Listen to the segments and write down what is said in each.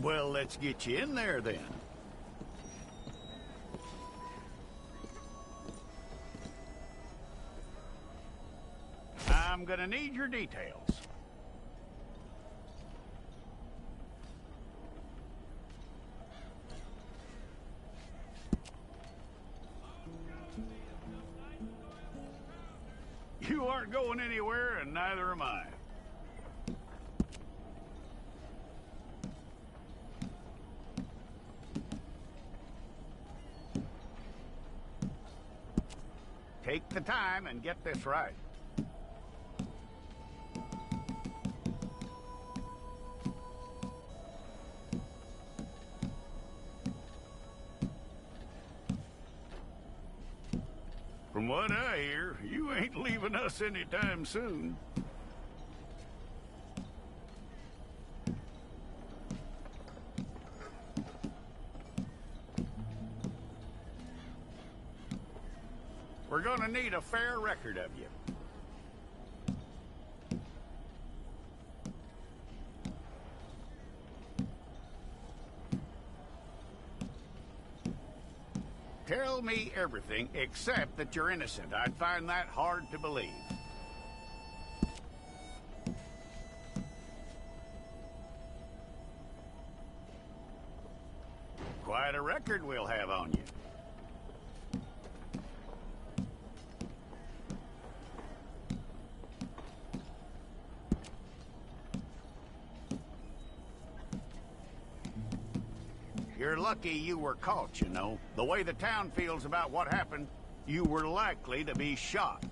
Well, let's get you in there then. I'm gonna need your details. You aren't going anywhere, and neither am I. Take the time and get this right. From what I hear, you ain't leaving us anytime soon. We're gonna need a fair record of you. Tell me everything except that you're innocent. I'd find that hard to believe. Quite a record we'll have on you. You're lucky you were caught, you know. The way the town feels about what happened, you were likely to be shot.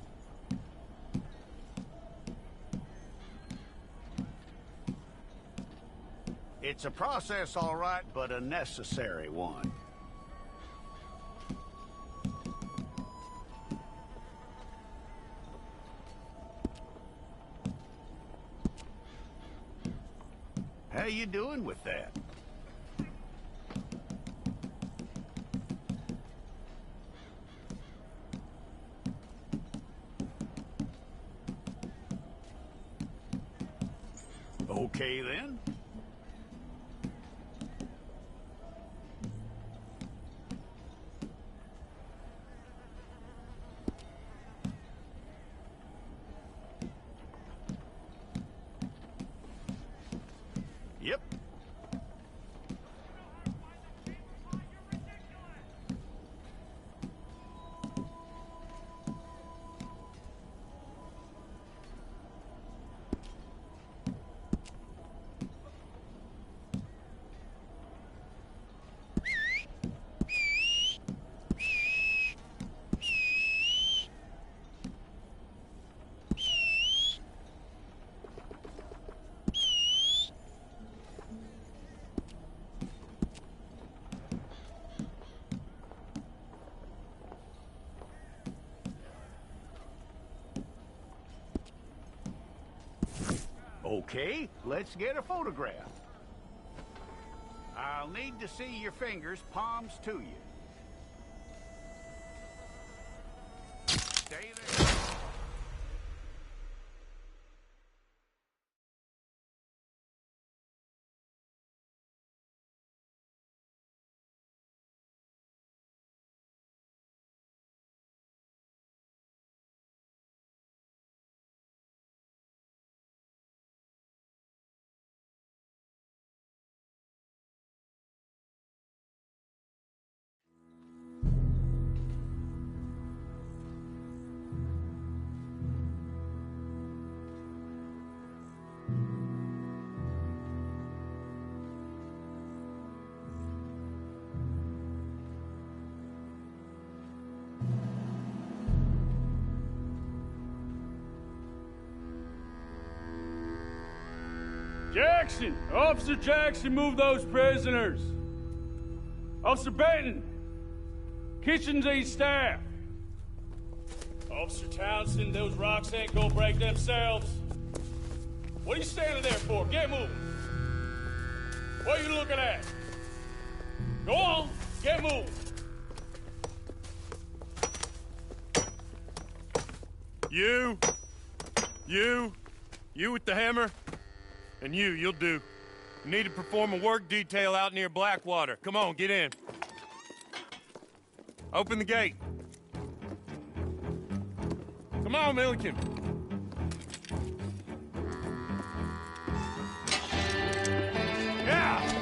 It's a process, all right, but a necessary one. How you doing with that? Okay, then. Yep. Okay, let's get a photograph. I'll need to see your fingers, palms to you. Stay there. Jackson! Officer Jackson, move those prisoners! Officer Benton! Kitchens and staff! Officer Townsend, those rocks ain't gonna break themselves. What are you standing there for? Get moving! What are you looking at? Go on, get moving! You with the hammer, and you'll do. You need to perform a work detail out near Blackwater. Come on, get in. Open the gate. Come on, Milliken. Yeah!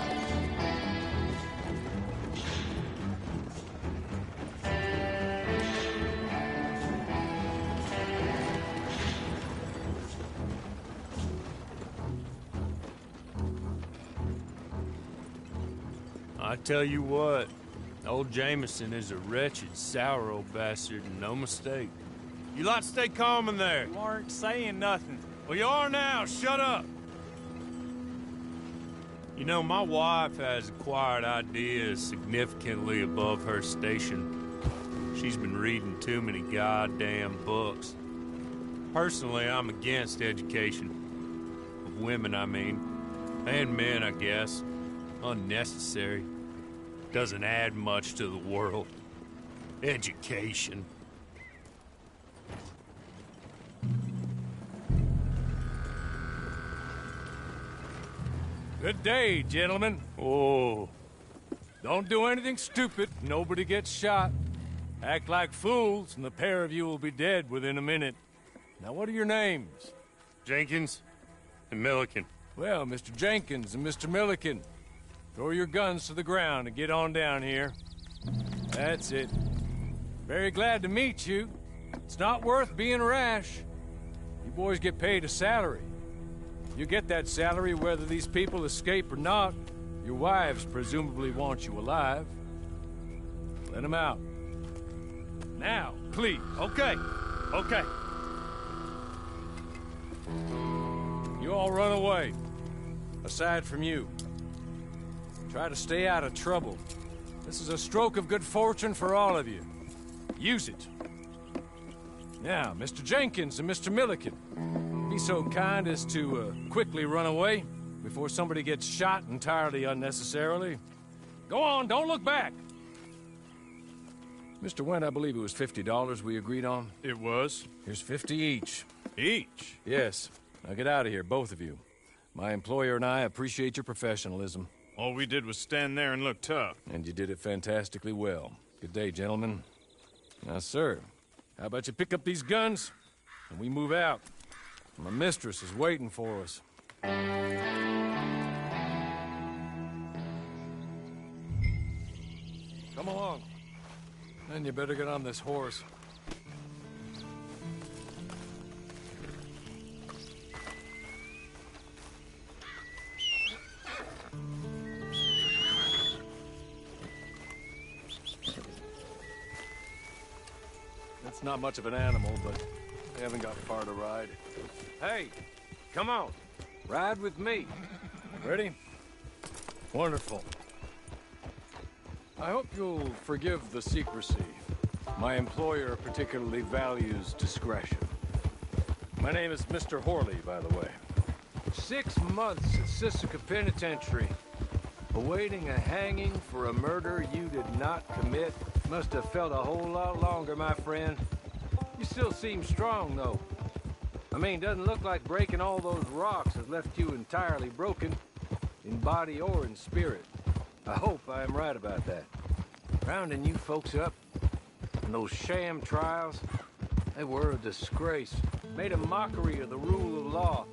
I tell you what, old Jameson is a wretched, sour old bastard, and no mistake. You lot stay calm in there. You aren't saying nothing. Well, you are now. Shut up. You know, my wife has acquired ideas significantly above her station. She's been reading too many goddamn books. Personally, I'm against education. Of women, I mean. And men, I guess. Unnecessary. Doesn't add much to the world. Education. Good day, gentlemen. Oh. Don't do anything stupid. Nobody gets shot. Act like fools, and the pair of you will be dead within a minute. Now, what are your names? Jenkins and Milliken. Well, Mr. Jenkins and Mr. Milliken, throw your guns to the ground and get on down here. That's it. Very glad to meet you. It's not worth being rash. You boys get paid a salary. You get that salary whether these people escape or not. Your wives presumably want you alive. Let them out. Now, please. Okay. Okay. You all run away. Aside from you. Try to stay out of trouble. This is a stroke of good fortune for all of you. Use it. Now, Mr. Jenkins and Mr. Milliken, be so kind as to quickly run away before somebody gets shot entirely unnecessarily. Go on, don't look back. Mr. Wendt, I believe it was $50 we agreed on. It was. Here's 50 each. Each? Yes. Now get out of here, both of you. My employer and I appreciate your professionalism. All we did was stand there and look tough. And you did it fantastically well. Good day, gentlemen. Now, sir, how about you pick up these guns and we move out? My mistress is waiting for us. Come along. Then you better get on this horse. It's not much of an animal, but they haven't got far to ride. Hey, come on. Ride with me. Ready? Wonderful. I hope you'll forgive the secrecy. My employer particularly values discretion. My name is Mr. Horley, by the way. 6 months at Sisika Penitentiary, awaiting a hanging for a murder you did not commit. Must have felt a whole lot longer, my friend. You still seem strong, though. I mean, doesn't look like breaking all those rocks has left you entirely broken, in body or in spirit. I hope I am right about that. Rounding you folks up, and those sham trials, they were a disgrace. Made a mockery of the rule of law.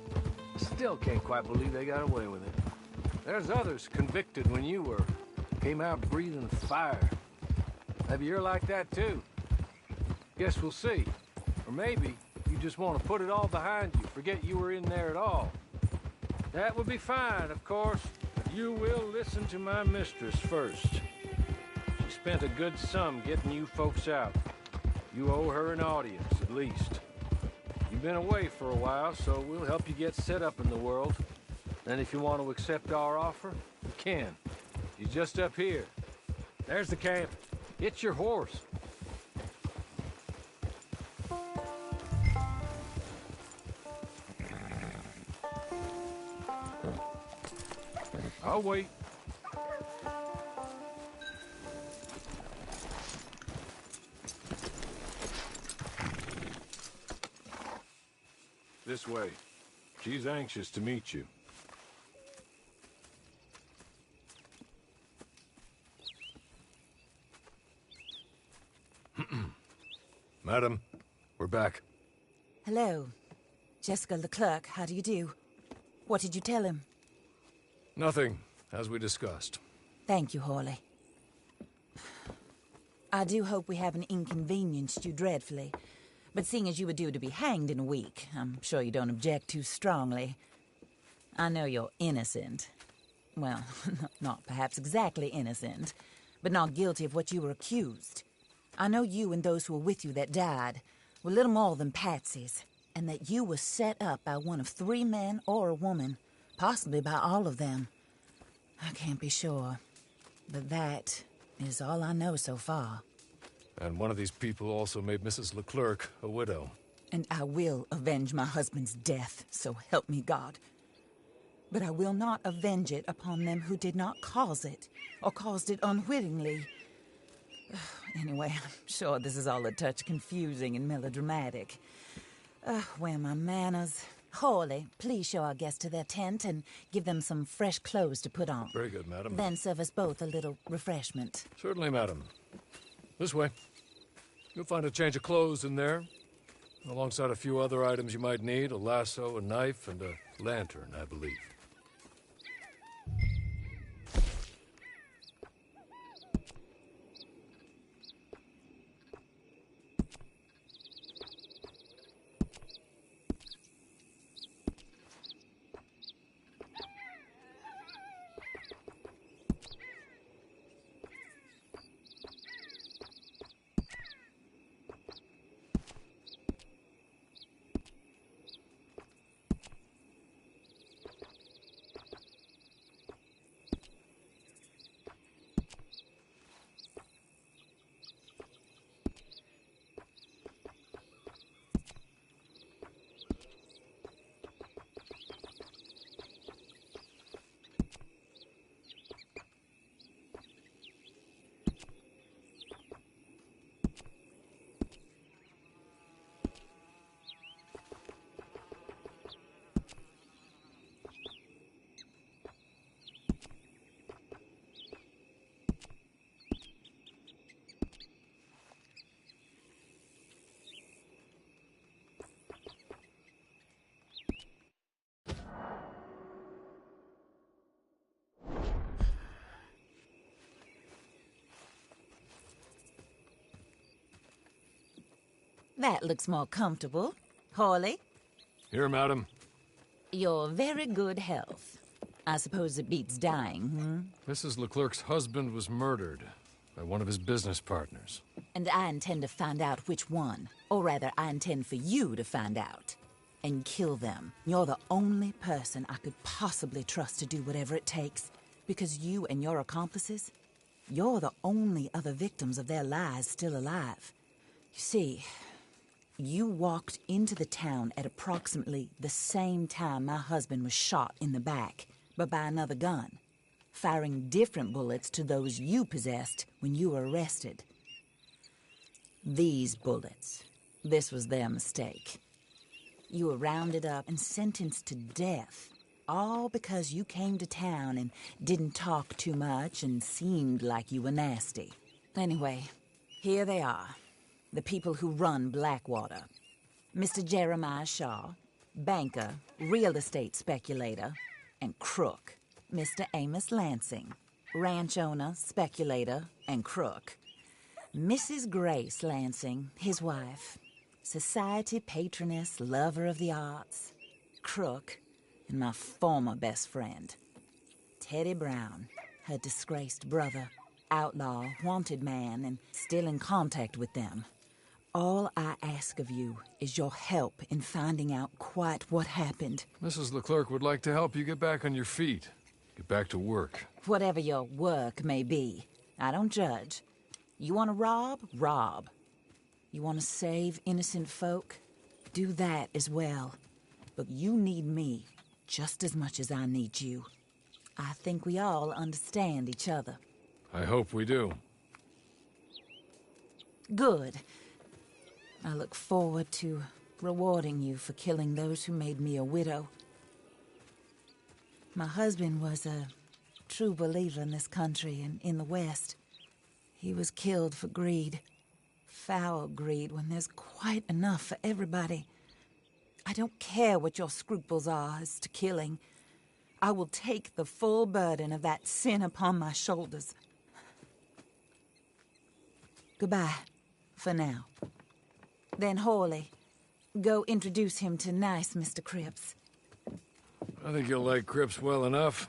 I still can't quite believe they got away with it. There's others convicted when you were. Came out breathing fire. Maybe you're like that too. Guess we'll see. Or maybe you just want to put it all behind you, forget you were in there at all. That would be fine, of course, but you will listen to my mistress first. She spent a good sum getting you folks out. You owe her an audience, at least. You've been away for a while, so we'll help you get set up in the world. And if you want to accept our offer, you can. She's just up here. There's the camp. It's your horse. I'll wait. This way. She's anxious to meet you. Madam, we're back. Hello. Jessica Leclerc, how do you do? What did you tell him? Nothing, as we discussed. Thank you, Hawley. I do hope we haven't inconvenienced you dreadfully. But seeing as you were due to be hanged in a week, I'm sure you don't object too strongly. I know you're innocent. Well, not perhaps exactly innocent, but not guilty of what you were accused. I know you and those who were with you that died were little more than patsies, and that you were set up by one of 3 men or a woman, possibly by all of them. I can't be sure, but that is all I know so far. And one of these people also made Mrs. Leclerc a widow. And I will avenge my husband's death, so help me God. But I will not avenge it upon them who did not cause it, or caused it unwittingly. Anyway, I'm sure this is all a touch confusing and melodramatic. Where are my manners? Hawley, please show our guests to their tent and give them some fresh clothes to put on. Very good, madam. Then serve us both a little refreshment. Certainly, madam. This way. You'll find a change of clothes in there, alongside a few other items you might need, a lasso, a knife, and a lantern, I believe. That looks more comfortable. Hawley, Here, madam. you're very good health. I suppose it beats dying, Mrs. Leclerc's husband was murdered by one of his business partners. And I intend to find out which one. Or rather, I intend for you to find out. And kill them. You're the only person I could possibly trust to do whatever it takes. Because you and your accomplices, you're the only other victims of their lies still alive. You see, you walked into the town at approximately the same time my husband was shot in the back, but by another gun, firing different bullets to those you possessed when you were arrested. These bullets, this was their mistake. You were rounded up and sentenced to death, all because you came to town and didn't talk too much and seemed like you were nasty. Anyway, here they are. The people who run Blackwater. Mr. Jeremiah Shaw, banker, real estate speculator, and crook. Mr. Amos Lansing, ranch owner, speculator, and crook. Mrs. Grace Lansing, his wife, society patroness, lover of the arts, crook, and my former best friend. Teddy Brown, her disgraced brother, outlaw, wanted man, and still in contact with them. All I ask of you is your help in finding out quite what happened. Mrs. Leclerc would like to help you get back on your feet. Get back to work. Whatever your work may be, I don't judge. You want to rob? Rob. You want to save innocent folk? Do that as well. But you need me just as much as I need you. I think we all understand each other. I hope we do. Good. I look forward to rewarding you for killing those who made me a widow. My husband was a true believer in this country and in the West. He was killed for greed. Foul greed when there's quite enough for everybody. I don't care what your scruples are as to killing. I will take the full burden of that sin upon my shoulders. Goodbye, for now. Then, Hawley, go introduce him to nice Mr. Cripps. I think you'll like Cripps well enough.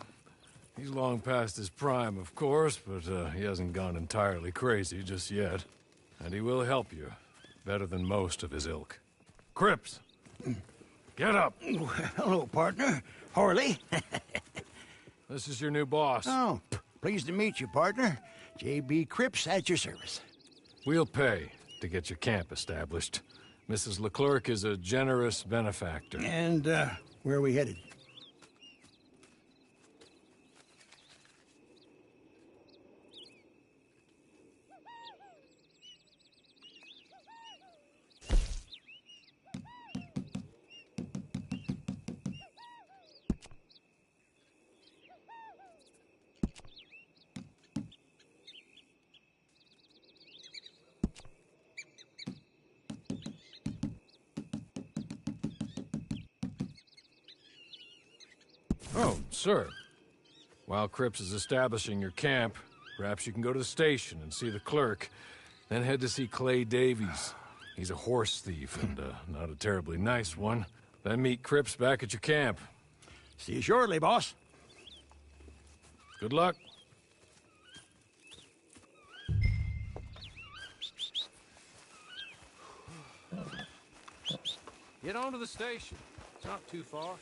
He's long past his prime, of course, but he hasn't gone entirely crazy just yet. And he will help you, better than most of his ilk. Cripps! Get up! Hello, partner. Harley. This is your new boss. Oh, pleased to meet you, partner. J.B. Cripps at your service. We'll pay to get your camp established. Mrs. Leclerc is a generous benefactor. And, where are we headed? Oh, sir. While Cripps is establishing your camp, perhaps you can go to the station and see the clerk, then head to see Clay Davies. He's a horse thief, and not a terribly nice one. Then meet Cripps back at your camp. See you shortly, boss. Good luck. Get on to the station. It's not too far.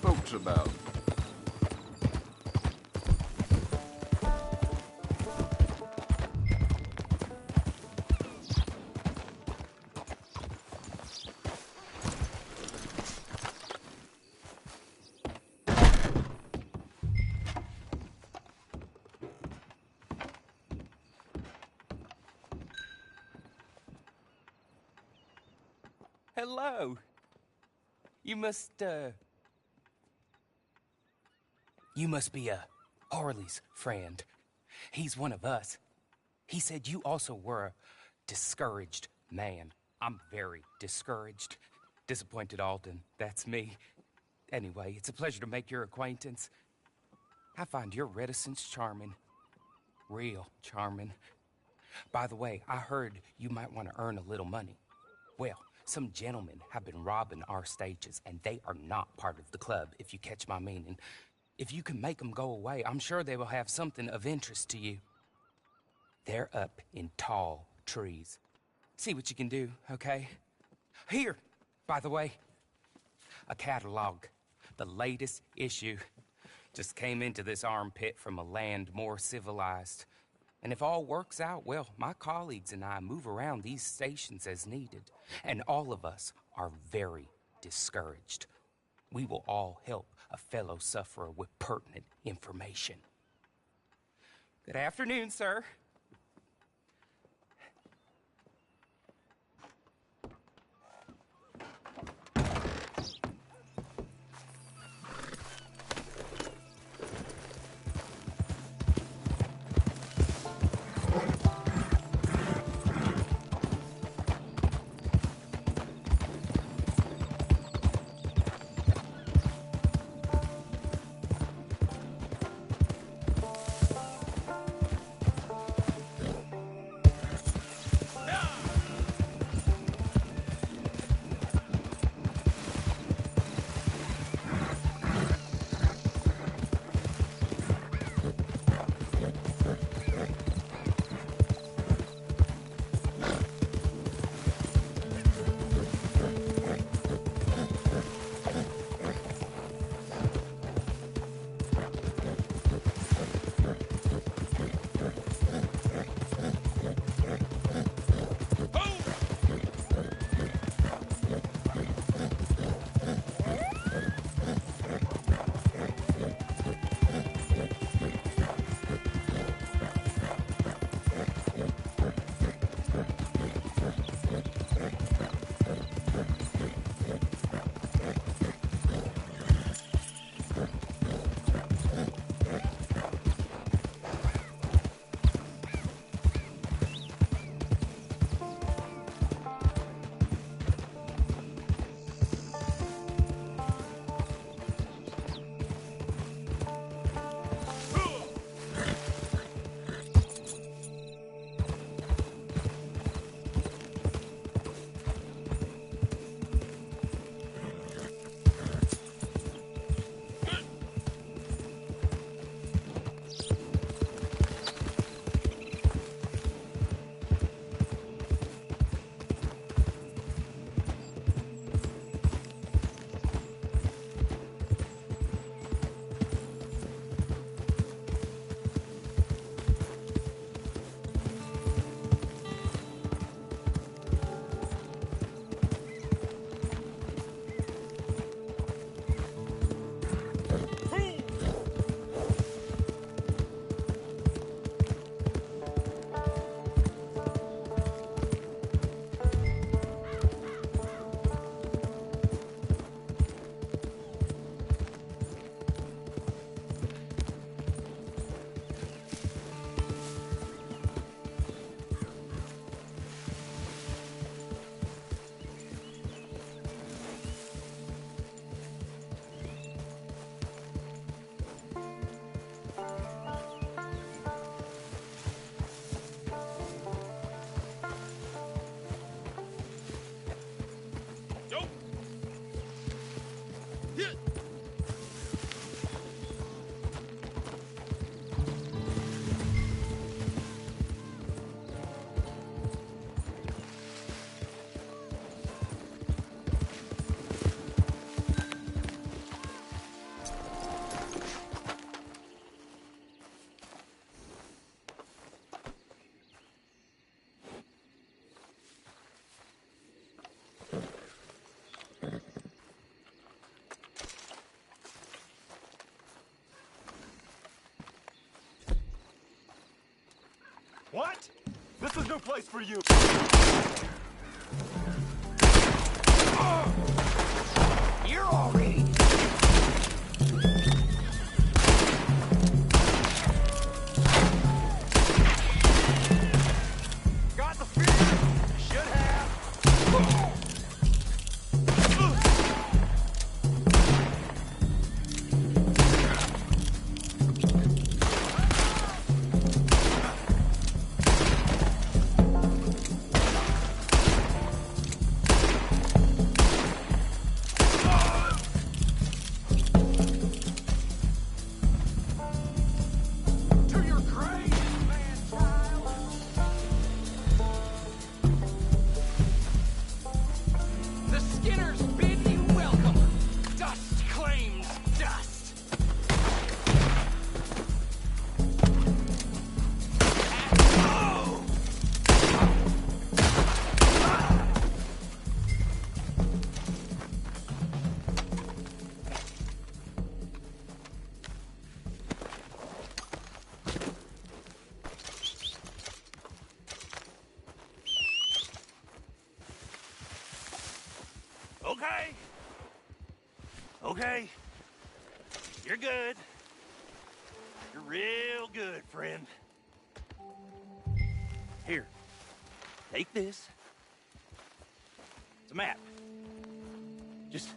Folks about. Hello. You must be Harley's friend. He's one of us. He said you also were a discouraged man. I'm very discouraged. Disappointed Alden, that's me. Anyway, it's a pleasure to make your acquaintance. I find your reticence charming. Real charming. By the way, I heard you might want to earn a little money. Well, some gentlemen have been robbing our stages, and they are not part of the club, if you catch my meaning. If you can make them go away, I'm sure they will have something of interest to you. They're up in tall trees. See what you can do, okay? Here, by the way, a catalog. The latest issue. Just came into this armpit from a land more civilized. And if all works out, well, my colleagues and I move around these stations as needed. And all of us are very discouraged. We will all help a fellow sufferer with pertinent information. Good afternoon, sir. What? This is no place for you. You're already. Got the fear? Should have. okay? Okay. You're good. You're real good, friend. Here. Take this. It's a map. Just...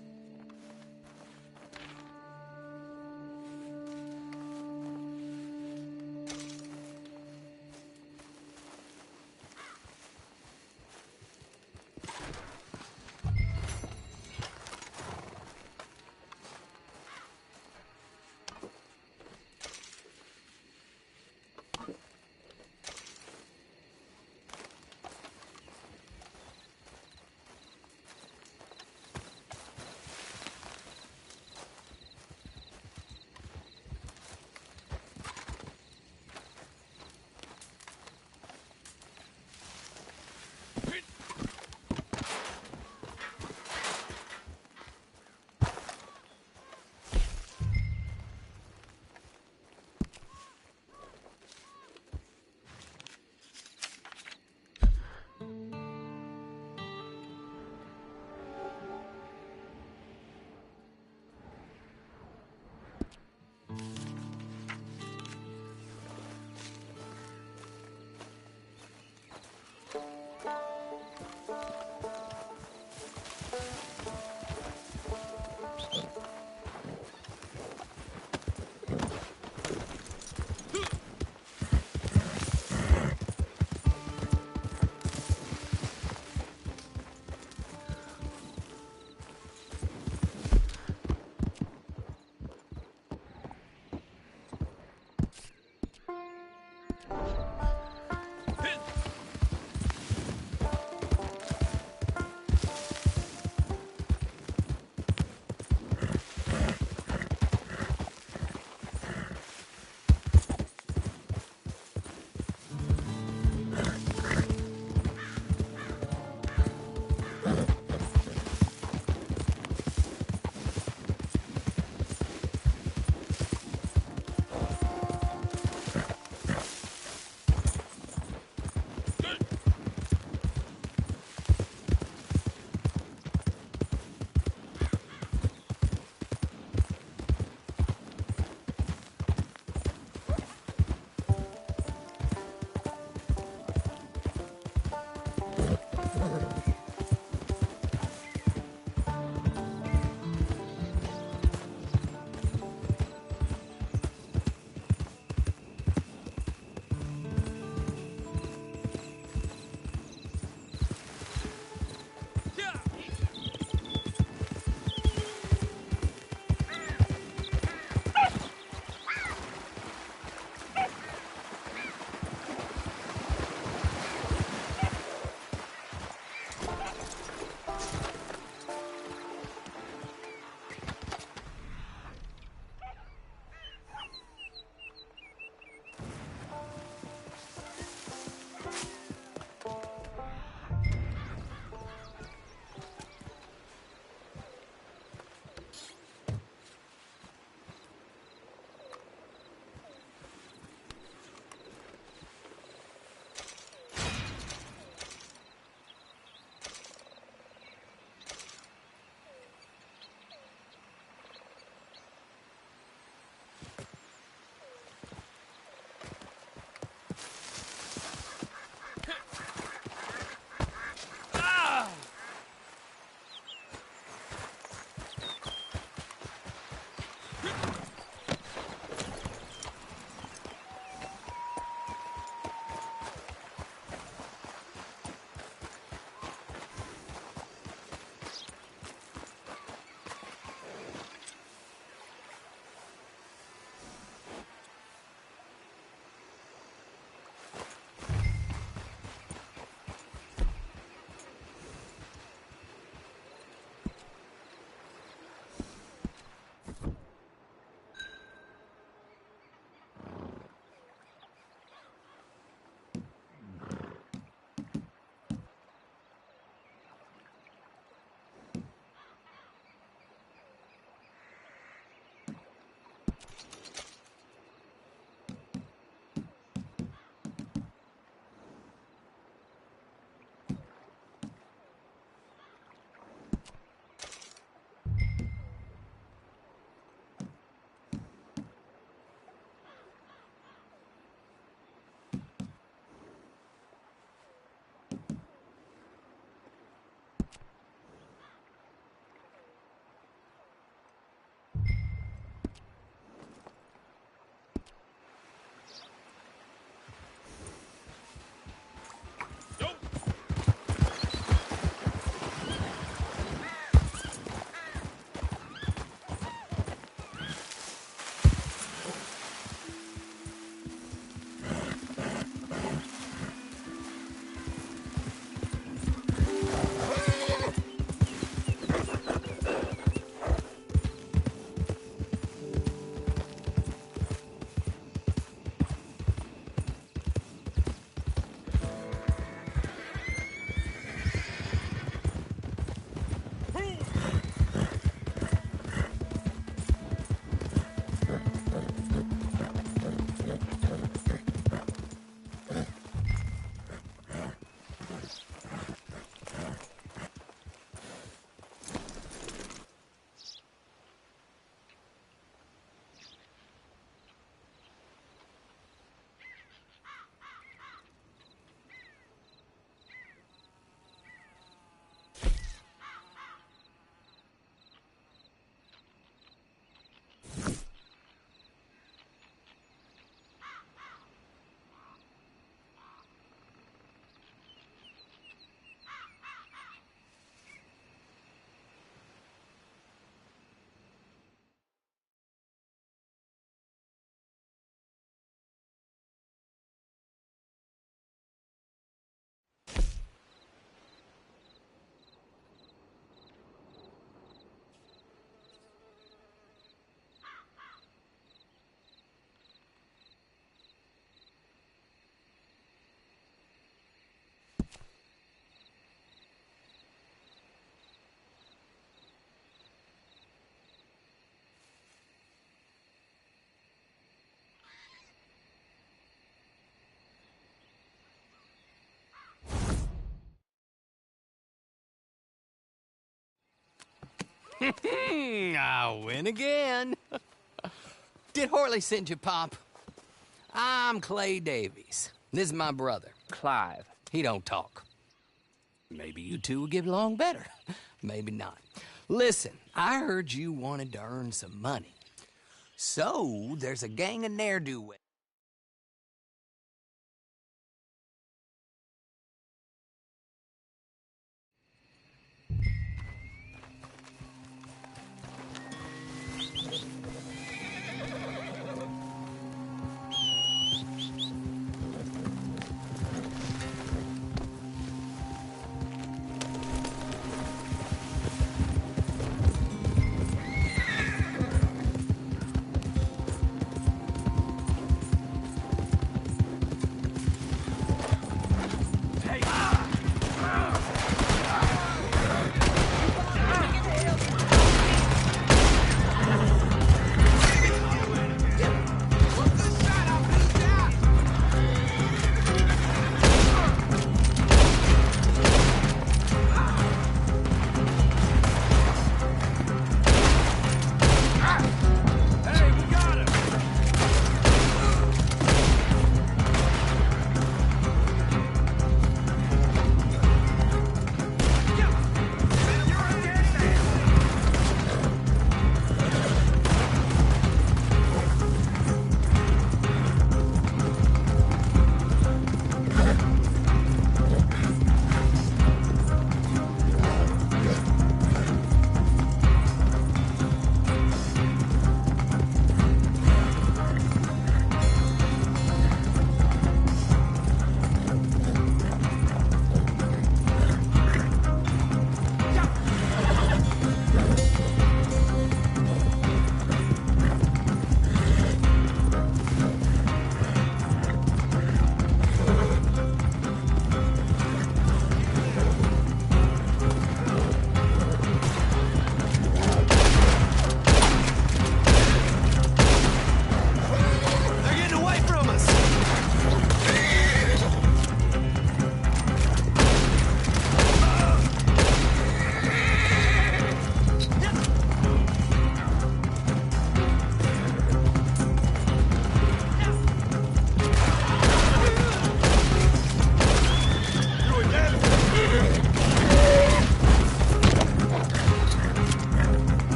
I win again. Did Horley send you, Pop? I'm Clay Davies. This is my brother, Clive. He don't talk. Maybe you two will get along better. Maybe not. Listen, I heard you wanted to earn some money. So, there's a gang of ne'er-do-wells.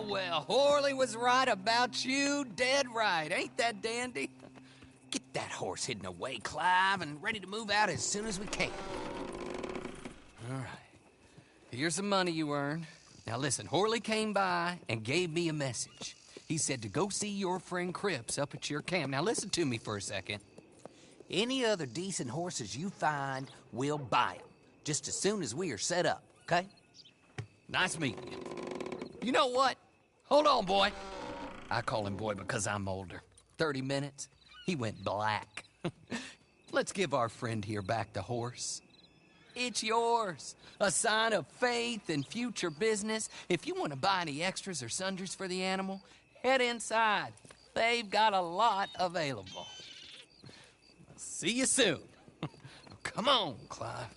Well, Horley was right about you, dead right. Ain't that dandy? Get that horse hidden away, Clive, and ready to move out as soon as we can. All right. Here's the money you earned. Now listen, Horley came by and gave me a message. He said to go see your friend Cripps up at your camp. Now listen to me for a second. Any other decent horses you find, we'll buy them. Just as soon as we are set up, okay? Nice meeting you. You know what? Hold on, boy. I call him boy because I'm older. 30 minutes, he went black. Let's give our friend here back the horse. It's yours. A sign of faith and future business. If you want to buy any extras or sundries for the animal, head inside. They've got a lot available. See you soon. Come on, Clive.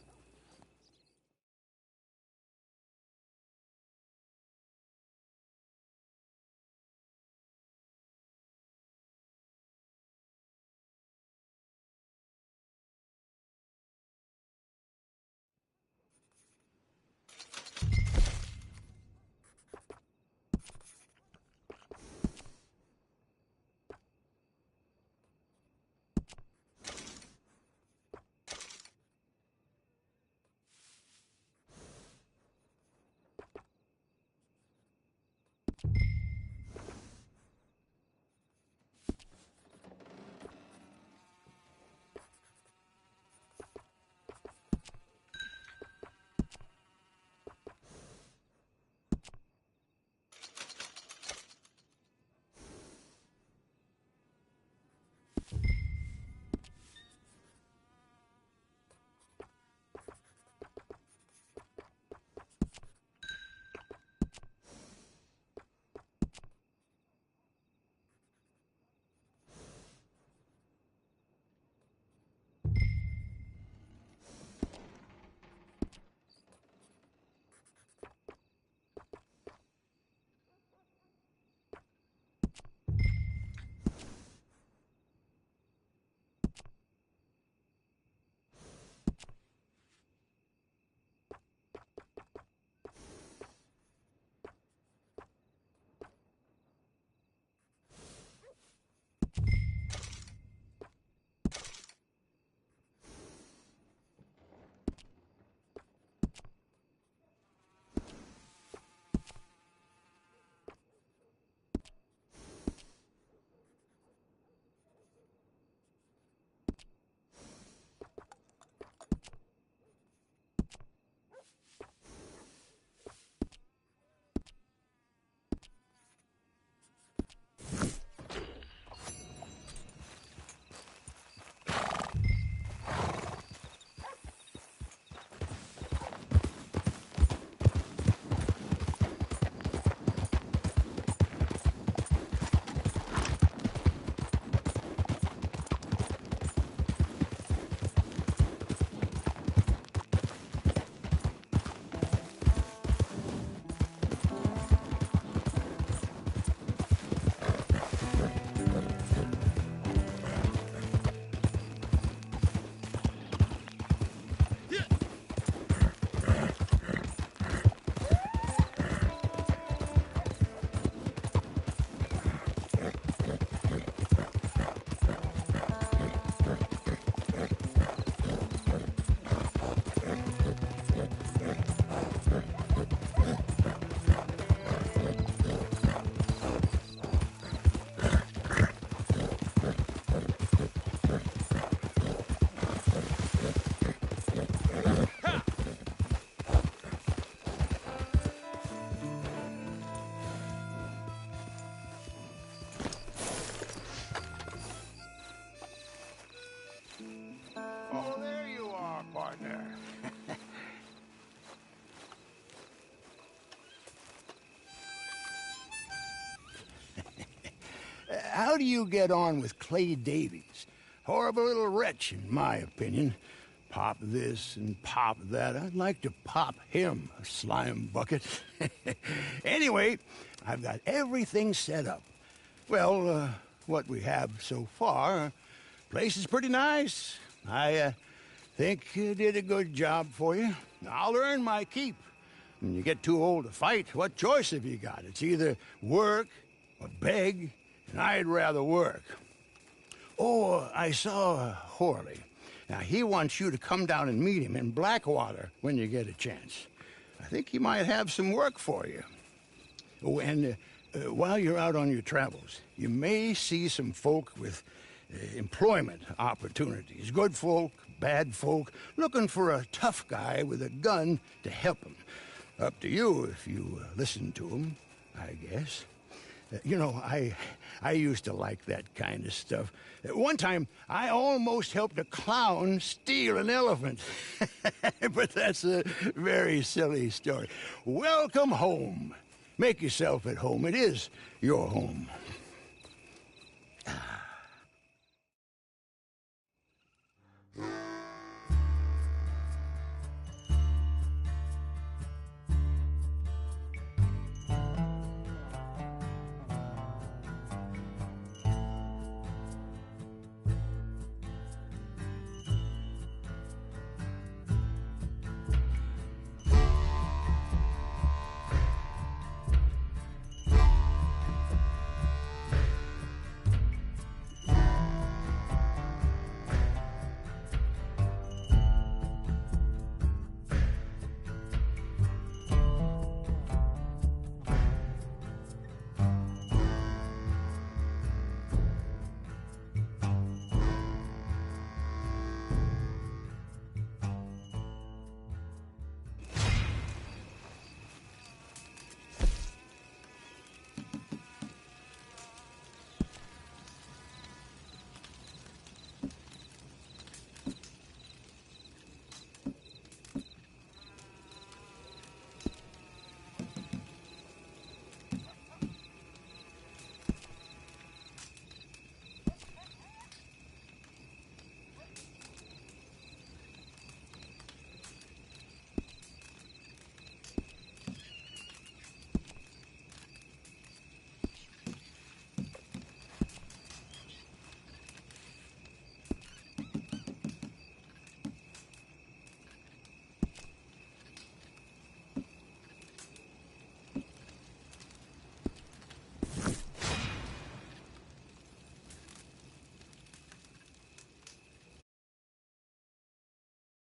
Oh, there you are, partner. How do you get on with Clay Davies? Horrible little wretch, in my opinion. Pop this and pop that. I'd like to pop him, a slime bucket. Anyway, I've got everything set up. Well, what we have so far, place is pretty nice. I think you did a good job for you. I'll earn my keep. When you get too old to fight, what choice have you got? It's either work or beg, and I'd rather work. Oh, I saw Horley. Now, he wants you to come down and meet him in Blackwater when you get a chance. I think he might have some work for you. Oh, and while you're out on your travels, you may see some folk with employment opportunities. Good folk, bad folk, looking for a tough guy with a gun to help them. Up to you if you listen to them, I guess. You know, I used to like that kind of stuff. One time, I almost helped a clown steal an elephant. But that's a very silly story. Welcome home. Make yourself at home. It is your home.